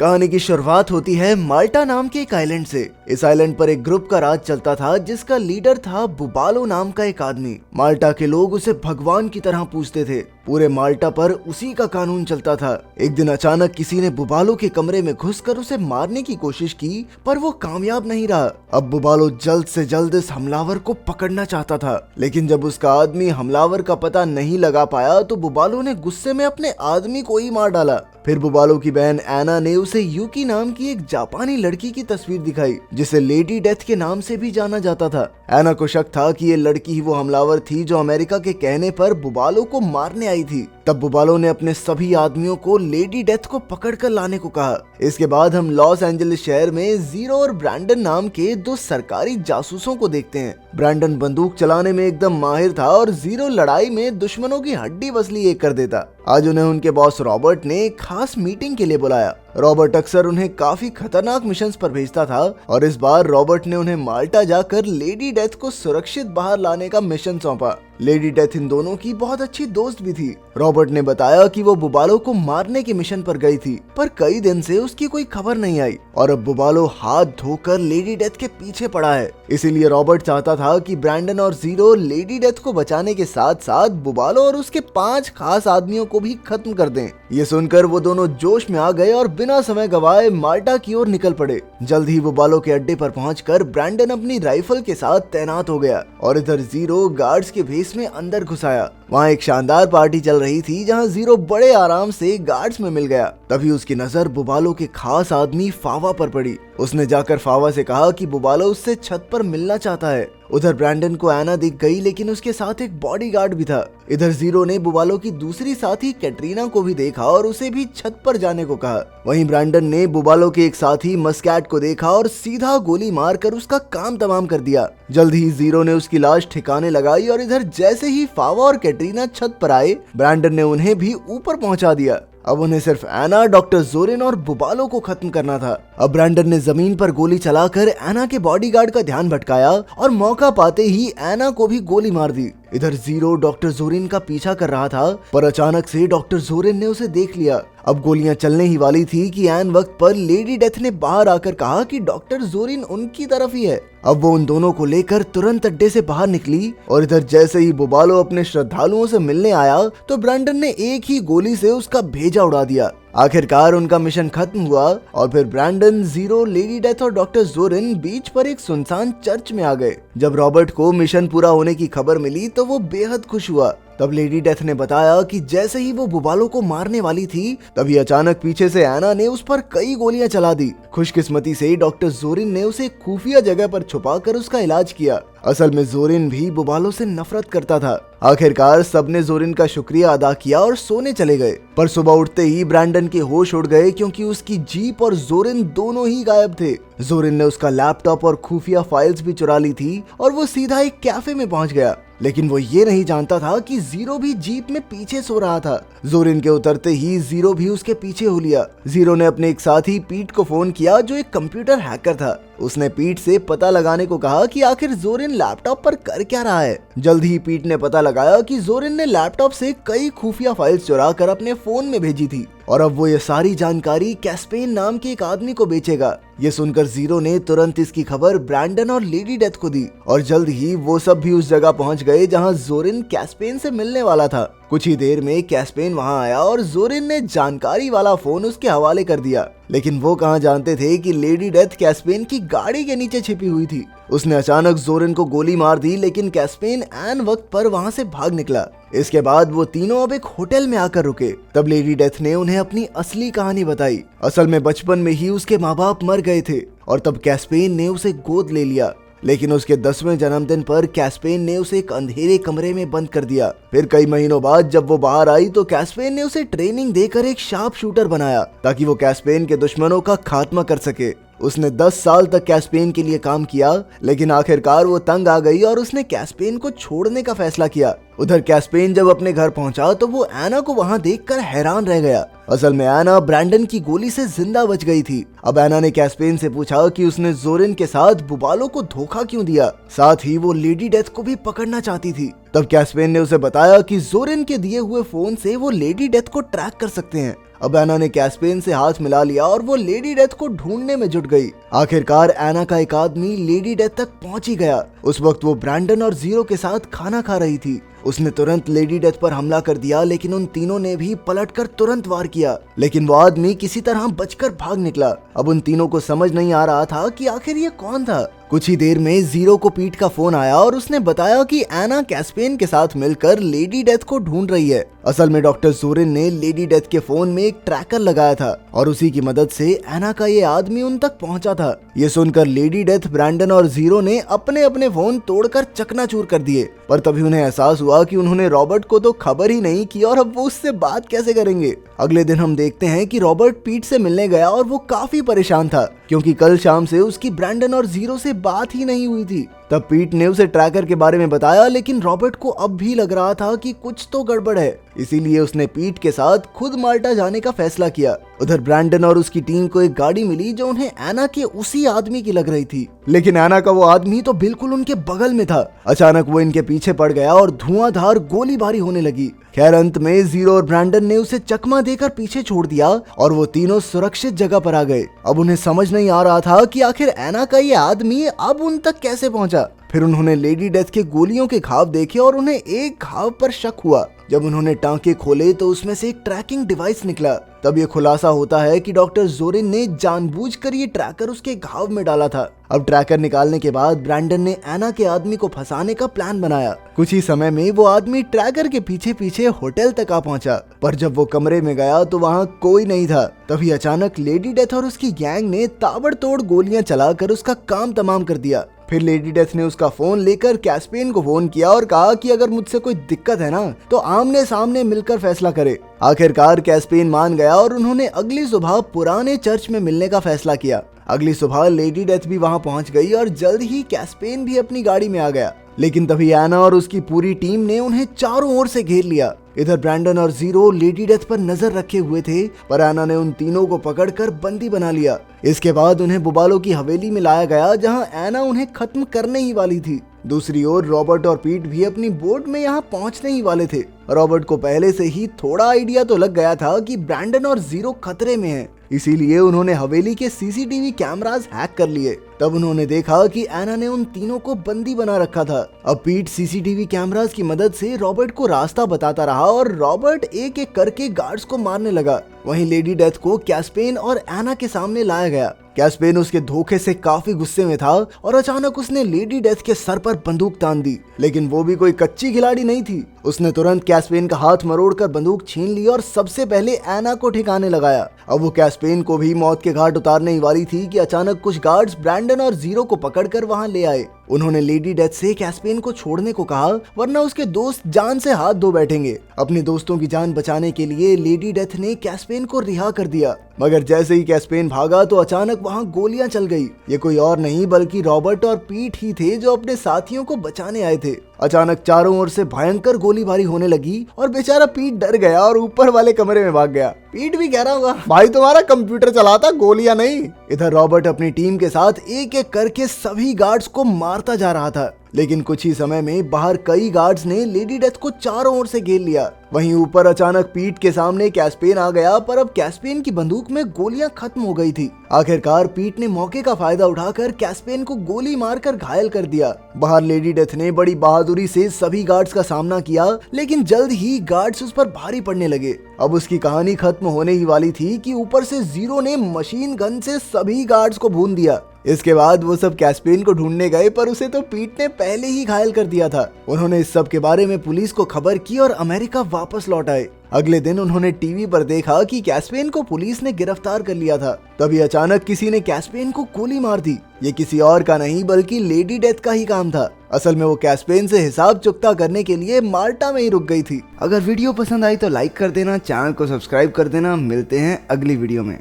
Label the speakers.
Speaker 1: कहानी की शुरुआत होती है माल्टा नाम के एक आइलैंड से। इस आइलैंड पर एक ग्रुप का राज चलता था जिसका लीडर था बुबालो नाम का एक आदमी। माल्टा के लोग उसे भगवान की तरह पूजते थे। पूरे माल्टा पर उसी का कानून चलता था। एक दिन अचानक किसी ने बुबालो के कमरे में घुसकर उसे मारने की कोशिश की, पर वो कामयाब नहीं रहा। अब बुबालो जल्द से जल्द इस हमलावर को पकड़ना चाहता था, लेकिन जब उसका आदमी हमलावर का पता नहीं लगा पाया तो बुबालो ने गुस्से में अपने आदमी को ही मार डाला। फिर बुबालो की बहन एना ने उसे यूकी नाम की एक जापानी लड़की की तस्वीर दिखाई, जिसे लेडी डेथ के नाम से भी जाना जाता था। एना को शक था कि ये लड़की ही वो हमलावर थी जो अमेरिका के कहने पर बुबालो को मारने आई थी। तब बुबालो ने अपने सभी आदमियों को लेडी डेथ को पकड़कर लाने को कहा। इसके बाद हम लॉस एंजलिस शहर में जीरो और ब्रैंडन नाम के दो सरकारी जासूसों को देखते हैं। ब्रैंडन बंदूक चलाने में एकदम माहिर था और जीरो लड़ाई में दुश्मनों की हड्डी बसली एक कर देता। आज उन्हें उनके बॉस रॉबर्ट ने खास मीटिंग के लिए बुलाया। रॉबर्ट अक्सर उन्हें काफी खतरनाक मिशंस पर भेजता था और इस बार रॉबर्ट ने उन्हें माल्टा जाकर लेडी डेथ को सुरक्षित बाहर लाने का मिशन सौंपा। लेडी डेथ इन दोनों की बहुत अच्छी दोस्त भी थी। रॉबर्ट ने बताया कि वो बुबालो को मारने के मिशन पर गई थी, पर कई दिन से उसकी कोई खबर नहीं आई और अब बुबालो हाथ धोकर लेडी डेथ के पीछे पड़ा है। इसीलिए रॉबर्ट चाहता था कि ब्रैंडन और जीरो लेडी डेथ को बचाने के साथ साथ बुबालो और उसके 5 खास आदमियों को भी खत्म कर दें। ये सुनकर वो दोनों जोश में आ गए और बिना समय गवाए माल्टा की ओर निकल पड़े। जल्द ही बुबालो के अड्डे पर पहुंचकर ब्रैंडन अपनी राइफल के साथ तैनात हो गया और इधर जीरो गार्ड्स के भेस में अंदर घुस आया। वहाँ एक शानदार पार्टी चल रही थी जहाँ जीरो बड़े आराम से गार्ड्स में मिल गया। तभी उसकी नजर बुबालो के खास आदमी फावा पर पड़ी। उसने जाकर फावा से कहा कि बुबालो उससे छत पर मिलना चाहता है। उधर ब्रैंडन को एना दिख गई, लेकिन उसके साथ एक बॉडीगार्ड भी था। इधर जीरो ने बुबालो की दूसरी साथी कैटरीना को भी देखा और उसे भी छत पर जाने को कहा। वहीं ब्रैंडन ने बुबालो के एक साथी मस्कैट को देखा और सीधा गोली मारकर उसका काम तमाम कर दिया। जल्द ही जीरो ने उसकी लाश ठिकाने लगाई और इधर जैसे ही फावा और कैटरीना छत पर आए, ब्रैंडन ने उन्हें भी ऊपर पहुंचा दिया। अब उन्हें सिर्फ एना, डॉक्टर जोरिन और बुबालो को खत्म करना था। अब ब्रैंडन ने जमीन पर गोली चलाकर एना के बॉडीगार्ड का ध्यान भटकाया और मौका पाते ही एना को भी गोली मार दी। इधर जीरो डॉक्टर जोरिन का पीछा कर रहा था, पर अचानक से डॉक्टर जोरिन ने उसे देख लिया। अब गोलियां चलने ही वाली थी कि ऐन वक्त पर लेडी डेथ ने बाहर आकर कहा कि डॉक्टर जोरिन उनकी तरफ ही है। अब वो उन दोनों को लेकर तुरंत अड्डे से बाहर निकली और इधर जैसे ही बुबालो अपने श्रद्धालुओं से मिलने आया तो ब्रैंडन ने एक ही गोली से उसका भेजा उड़ा दिया। आखिरकार उनका मिशन खत्म हुआ और फिर ब्रैंडन, जीरो, लेडी डेथ और डॉक्टर जोरिन बीच पर एक सुनसान चर्च में आ गए। जब रॉबर्ट को मिशन पूरा होने की खबर मिली तो वो बेहद खुश हुआ। तब लेडी डेथ ने बताया कि जैसे ही वो बुबालो को मारने वाली थी तभी अचानक पीछे से एना ने उस पर कई गोलियां चला दी। खुशकिस्मती से डॉक्टर जोरिन ने उसे खुफिया जगह पर छुपाकर उसका इलाज किया। असल में जोरिन भी बुबालो से नफरत करता था। आखिरकार सबने जोरिन का शुक्रिया अदा किया और सोने चले गए। पर सुबह उठते ही ब्रैंडन के होश उड़ गए क्योंकि उसकी जीप और जोरिन दोनों ही गायब थे। जोरिन ने उसका लैपटॉप और खुफिया फाइल्स भी चुरा ली थी और वो सीधा एक कैफे में पहुंच गया, लेकिन वो ये नहीं जानता था कि जीरो भी जीप में पीछे सो रहा था। जोरिन के उतरते ही जीरो भी उसके पीछे हो लिया। जीरो ने अपने एक साथी पीट को फोन किया जो एक कंप्यूटर हैकर था। उसने पीट से पता लगाने को कहा कि आखिर जोरिन लैपटॉप पर कर क्या रहा है। जल्द ही पीट ने पता लगाया कि जोरिन ने लैपटॉप से कई खुफिया फाइल्स चुरा कर अपने फोन में भेजी थी और अब वो ये सारी जानकारी कैस्पेन नाम के एक आदमी को बेचेगा। ये सुनकर जीरो ने तुरंत इसकी खबर ब्रैंडन और लेडी डेथ को दी और जल्द ही वो सब भी उस जगह पहुंच गए जहां जोरिन कैस्पेन से मिलने वाला था। कुछ ही देर में कैस्पेन वहां आया और जोरिन ने जानकारी वाला फोन उसके हवाले कर दिया, लेकिन वो कहां जानते थे कि लेडी डेथ कैस्पेन की गाड़ी के नीचे छिपी हुई थी। उसने अचानक जोरिन को गोली मार दी, लेकिन कैस्पेन ऐन वक्त पर वहां से भाग निकला। इसके बाद वो तीनों अब एक होटल में आकर रुके। तब लेडी डेथ ने उन्हें अपनी असली कहानी बताई। असल में बचपन में ही उसके माँ बाप मर गए थे और तब कैस्पेन ने उसे गोद ले लिया, लेकिन उसके 10वें जन्मदिन पर कैस्पेन ने उसे एक अंधेरे कमरे में बंद कर दिया। फिर कई महीनों बाद जब वो बाहर आई तो कैस्पेन ने उसे ट्रेनिंग देकर एक शार्प शूटर बनाया ताकि वो कैस्पेन के दुश्मनों का खात्मा कर सके। उसने 10 साल तक कैस्पेन के लिए काम किया, लेकिन आखिरकार वो तंग आ गई और उसने कैस्पेन को छोड़ने का फैसला किया। उधर कैस्पेन जब अपने घर पहुंचा तो वो एना को वहां देखकर हैरान रह गया। असल में एना ब्रैंडन की गोली से जिंदा बच गई थी। अब एना ने कैस्पेन से पूछा कि उसने जोरिन के साथ बुबालो को धोखा क्यों दिया, साथ ही वो लेडी डेथ को भी पकड़ना चाहती थी। तब कैस्पेन ने उसे बताया कि जोरिन के दिए हुए फोन से वो लेडी डेथ को ट्रैक कर सकते हैं। अब एना ने कैस्पेन से हाथ मिला लिया और वो लेडी डेथ को ढूंढने में जुट गई। आखिरकार एना का एक आदमी लेडी डेथ तक पहुंच ही गया। उस वक्त वो ब्रैंडन और जीरो के साथ खाना खा रही थी। उसने तुरंत लेडी डेथ पर हमला कर दिया, लेकिन उन तीनों ने भी पलटकर तुरंत वार किया, लेकिन वो आदमी किसी तरह बचकर भाग निकला। अब उन तीनों को समझ नहीं आ रहा था कि आखिर ये कौन था। कुछ ही देर में जीरो को पीट का फोन आया और उसने बताया कि एना कैस्पेन के साथ मिलकर लेडी डेथ को ढूंढ रही है। असल में डॉक्टर जोरिन ने लेडी डेथ के फोन में एक ट्रैकर लगाया था और उसी की मदद से एना का ये आदमी उन तक पहुंचा था। ये सुनकर लेडी डेथ, ब्रैंडन और जीरो ने अपने अपने फोन तोड़कर चकनाचूर कर दिए, पर तभी उन्हें एहसास हुआ कि उन्होंने रॉबर्ट को तो खबर ही नहीं की और अब वो उससे बात कैसे करेंगे। अगले दिन हम देखते हैं कि रॉबर्ट पीट से मिलने गया और वो काफी परेशान था क्योंकि कल शाम से उसकी ब्रैंडन और जीरो से बात ही नहीं हुई थी। तब पीट ने उसे ट्रैकर के बारे में बताया, लेकिन रॉबर्ट को अब भी लग रहा था कि कुछ तो गड़बड़ है, इसीलिए उसने पीट के साथ खुद माल्टा जाने का फैसला किया। उधर ब्रैंडन और उसकी टीम को एक गाड़ी मिली जो उन्हें एना के उसी आदमी की लग रही थी, लेकिन एना का वो आदमी तो बिल्कुल उनके बगल में था। अचानक वो इनके पीछे पड़ गया और धुआंधार गोलीबारी होने लगी। खैर अंत में जीरो और ब्रैंडन ने उसे चकमा देकर पीछे छोड़ दिया और वो तीनों सुरक्षित जगह पर आ गए। अब उन्हें समझ नहीं आ रहा था कि आखिर एना का ये आदमी अब उन तक कैसे पहुंचा। फिर उन्होंने लेडी डेथ के गोलियों के घाव देखे और उन्हें एक घाव पर शक हुआ। जब उन्होंने टांके खोले तो उसमें से एक ट्रैकिंग डिवाइस निकला। तब ये खुलासा होता है कि डॉक्टर जोरिन ने जानबूझकर ये ट्रैकर उसके घाव में डाला था। अब ट्रैकर निकालने के बाद ब्रैंडन ने एना के आदमी को फंसाने का प्लान बनाया। कुछ ही समय में वो आदमी ट्रैकर के पीछे पीछे होटल तक आ पहुंचा, पर जब वो कमरे में गया तो वहाँ कोई नहीं था। तभी अचानक लेडी डेथ और उसकी गैंग ने ताबड़तोड़ गोलियां चलाकर उसका काम तमाम कर दिया। फिर लेडी डेथ ने उसका फोन लेकर कैस्पेन को फोन किया और कहा कि अगर मुझसे कोई दिक्कत है ना तो आमने सामने मिलकर फैसला करे। आखिरकार कैस्पेन मान गया और उन्होंने अगली सुबह पुराने चर्च में मिलने का फैसला किया। अगली सुबह लेडी डेथ भी वहां पहुंच गई और जल्द ही कैस्पेन भी अपनी गाड़ी में आ गया, लेकिन तभी एना और उसकी पूरी टीम ने उन्हें चारों ओर से घेर लिया। इधर ब्रैंडन और जीरो लेडी डेथ पर नजर रखे हुए थे, पर एना ने उन तीनों को पकड़कर बंदी बना लिया। इसके बाद उन्हें बुबालो की हवेली में लाया गया जहां एना उन्हें खत्म करने ही वाली थी। दूसरी ओर रॉबर्ट और पीट भी अपनी बोट में यहाँ पहुंचने ही वाले थे। रॉबर्ट को पहले से ही थोड़ा आइडिया तो लग गया था कि ब्रैंडन और जीरो खतरे में हैं, इसीलिए उन्होंने हवेली के सीसीटीवी कैमरास हैक कर लिए। तब उन्होंने देखा कि एना ने उन तीनों को बंदी बना रखा था। अब पीट सीसीटीवी कैमरास की मदद से रॉबर्ट को रास्ता बताता रहा और रॉबर्ट एक एक करके गार्ड्स को मारने लगा। वहीं लेडी डेथ को कैस्पेन और एना के सामने लाया गया। कैस्पेन उसके धोखे से काफी गुस्से में था और अचानक उसने लेडी डेथ के सर पर बंदूक तान दी, लेकिन वो भी कोई कच्ची खिलाड़ी नहीं थी। उसने तुरंत कैस्पेन का हाथ मरोड़कर बंदूक छीन ली और सबसे पहले एना को ठिकाने लगाया। अब वो कैस्पेन को भी मौत के घाट उतारने ही वाली थी कि अचानक कुछ गार्ड्स ब्रैंडन और जीरो को पकड़कर वहां ले आए। उन्होंने लेडी डेथ से कैस्पेन को छोड़ने को कहा, वरना उसके दोस्त जान से हाथ धो बैठेंगे। अपने दोस्तों की जान बचाने के लिए लेडी डेथ ने कैस्पेन को रिहा कर दिया, मगर जैसे ही कैस्पेन भागा तो अचानक वहां गोलियां चल गई। ये कोई और नहीं बल्कि रॉबर्ट और पीट ही थे जो अपने साथियों को बचाने आए थे। अचानक चारों ओर से भयंकर गोलीबारी होने लगी और बेचारा पीट डर गया और ऊपर वाले कमरे में भाग गया। पीट भी कह रहा होगा, भाई तुम्हारा कंप्यूटर चलाता, गोलियां नहीं। इधर रॉबर्ट अपनी टीम के साथ एक एक करके सभी गार्ड्स को मारता जा रहा था, लेकिन कुछ ही समय में बाहर कई गार्ड्स ने लेडी डेथ को चारों ओर से घेर लिया। वहीं ऊपर अचानक पीट के सामने कैस्पेन आ गया, पर अब कैस्पेन की बंदूक में गोलियां खत्म हो गई थी। आखिरकार पीट ने मौके का फायदा उठाकर कैस्पेन को गोली मारकर घायल कर दिया। बाहर लेडी डेथ ने बड़ी बहादुरी से सभी गार्ड्स का सामना किया, लेकिन जल्द ही गार्ड्स उस पर भारी पड़ने लगे। अब उसकी कहानी खत्म होने ही वाली थी कि ऊपर से जीरो ने मशीन गन से सभी गार्ड्स को भून दिया। इसके बाद वो सब कैस्पेन को ढूंढने गए, पर उसे तो पीट ने पहले ही घायल कर दिया था। उन्होंने इस सब के बारे में पुलिस को खबर की और अमेरिका वापस लौट आए। अगले दिन उन्होंने टीवी पर देखा कि कैस्पेन को पुलिस ने गिरफ्तार कर लिया था। तभी अचानक किसी ने कैस्पेन को गोली मार दी। ये किसी और का नहीं बल्कि लेडी डेथ का ही काम था। असल में वो कैस्पेन से हिसाब चुकता करने के लिए माल्टा में ही रुक गई थी। अगर वीडियो पसंद आई तो लाइक कर देना, चैनल को सब्सक्राइब कर देना। मिलते हैं अगली वीडियो में।